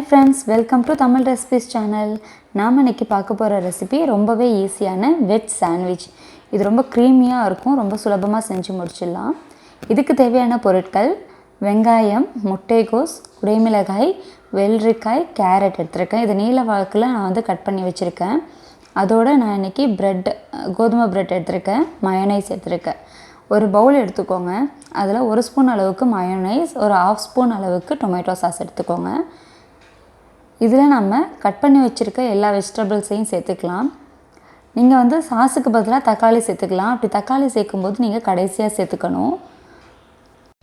friends, welcome to Tamil Recipes channel. நாம இன்னைக்கு பார்க்க போற ரெசிபி ரொம்பவே ஈஸியான வெஜ் சாண்ட்விச். இது ரொம்ப க்ரீமியா இருக்கும், ரொம்ப சுலபமா செஞ்சு முடிச்சிடலாம். இதுக்கு தேவையான பொருட்கள் வெங்காயம், முட்டைகோஸ், குடைமிளகாய், வெள்ளரிக்காய், கேரட் எடுத்துர்க்கேன். இது நீல வாக்குல நான் வந்து கட் பண்ணி வச்சிருக்கேன். அதோட நான் இன்னைக்கு கோதுமை பிரெட் எடுத்துர்க்கேன், மயோனைஸ் எடுத்துர்க்கேன். ஒரு பவுல் எடுத்துக்கோங்க. அதில் 1 ஸ்பூன் அளவுக்கு மயோனைஸ், ஒரு 1/2 ஸ்பூன் அளவுக்கு டொமேட்டோ சாஸ் எடுத்துக்கோங்க. இதில் நம்ம கட் பண்ணி வச்சுருக்க எல்லா வெஜிடபிள்ஸையும் சேர்த்துக்கலாம். நீங்கள் வந்து சாஸுக்கு பதிலாக தக்காளி சேர்த்துக்கலாம். அப்படி தக்காளி சேர்க்கும்போது நீங்கள் கடைசியாக சேர்த்துக்கணும்.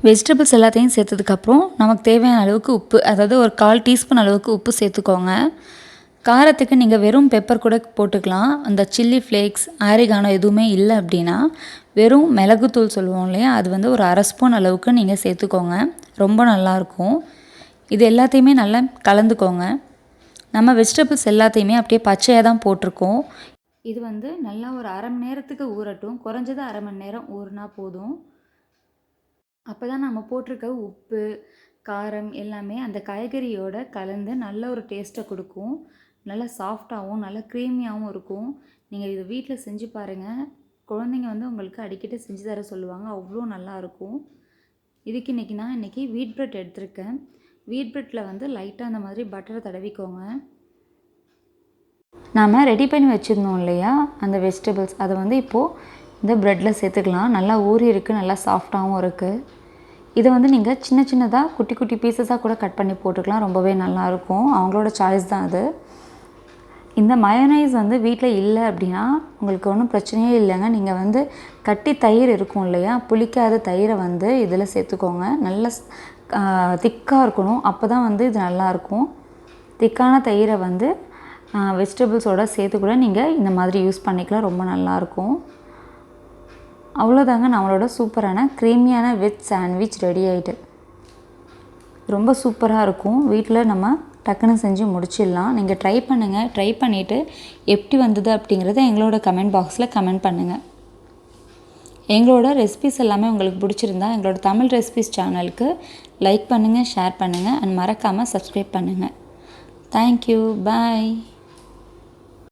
வெஜிடபிள்ஸ் எல்லாத்தையும் சேர்த்ததுக்கப்புறம் நமக்கு தேவையான அளவுக்கு உப்பு, அதாவது ஒரு 1/4 டீஸ்பூன் அளவுக்கு உப்பு சேர்த்துக்கோங்க. காரத்துக்கு நீங்கள் வெறும் பெப்பர் கூட போட்டுக்கலாம். அந்த சில்லி ஃப்ளேக்ஸ், ஆரிகானோ எதுவுமே இல்லை அப்படின்னா வெறும் மிளகுத்தூள் சொல்லுவோம் இல்லையா, அது வந்து ஒரு 1/2 ஸ்பூன் அளவுக்கு நீங்கள் சேர்த்துக்கோங்க. ரொம்ப நல்லாயிருக்கும். இது எல்லாத்தையுமே நல்லா கலந்துக்கோங்க. நம்ம வெஜிடபிள்ஸ் எல்லாத்தையுமே அப்படியே பச்சையாக தான் போட்டிருக்கோம். இது வந்து நல்லா ஒரு 1/2 மணி நேரத்துக்கு ஊறட்டும். குறைஞ்சது 1/2 மணி நேரம் ஊறினா போதும். அப்போ தான் நம்ம போட்டிருக்க உப்பு, காரம் எல்லாமே அந்த காய்கறியோட கலந்து நல்ல ஒரு டேஸ்ட்டை கொடுக்கும். நல்லா சாஃப்டாகவும் நல்லா க்ரீமியாகவும் இருக்கும். நீங்கள் இதை வீட்டில் செஞ்சு பாருங்கள். குழந்தைங்க வந்து உங்களுக்கு அடிக்கடி செஞ்சு தர சொல்லுவாங்க. அவ்வளோ நல்லாயிருக்கும். இதுக்கு நான் இன்றைக்கி வீட் பிரெட் எடுத்திருக்கேன். வீட் பிரெட்டில் வந்து லைட்டாக அந்த மாதிரி பட்டரை தடவிக்கோங்க. நாம் ரெடி பண்ணி வச்சுருந்தோம் இல்லையா அந்த வெஜிடபிள்ஸ், அதை வந்து இப்போது இந்த ப்ரெட்டில் சேர்த்துக்கலாம். நல்லா ஊறி இருக்குது, நல்லா சாஃப்டாகவும் இருக்குது. இதை வந்து நீங்கள் சின்ன சின்னதாக குட்டி குட்டி பீசஸாக கூட கட் பண்ணி போட்டுக்கலாம். ரொம்பவே நல்லாயிருக்கும். அவங்களோட சாய்ஸ் தான் அது. இந்த மயோனைஸ் வந்து வீட்டில் இல்லை அப்படின்னா உங்களுக்கு ஒன்றும் பிரச்சனையே இல்லைங்க. நீங்கள் வந்து கட்டி தயிர் இருக்கும் இல்லையா, புளிக்காத தயிரை வந்து இதில் சேர்த்துக்கோங்க. நல்ல திக்காக இருக்கணும், அப்போ தான் வந்து இது நல்லாயிருக்கும். திக்கான தயிரை வந்து வெஜிடபிள்ஸோடு சேர்த்து கூட நீங்கள் இந்த மாதிரி யூஸ் பண்ணிக்கலாம். ரொம்ப நல்லாயிருக்கும். அவ்வளோதாங்க, நம்மளோட சூப்பரான க்ரீமியான வெஜ் சாண்ட்விச் ரெடி ஆகிட்டு. ரொம்ப சூப்பராக இருக்கும். வீட்டில் நம்ம டக்குன்னு செஞ்சு முடிச்சிடலாம். நீங்கள் ட்ரை பண்ணுங்கள். ட்ரை பண்ணிவிட்டு எப்படி வந்தது அப்படிங்கிறத எங்களோட கமெண்ட் பாக்ஸில் கமெண்ட் பண்ணுங்கள். எங்களோட ரெசிபிஸ் எல்லாமே உங்களுக்கு பிடிச்சிருந்தா எங்களோட தமிழ் ரெசிபிஸ் சேனலுக்கு லைக் பண்ணுங்கள், ஷேர் பண்ணுங்கள் அண்ட் மறக்காமல் சப்ஸ்கிரைப் பண்ணுங்கள். தேங்க்யூ, பாய்.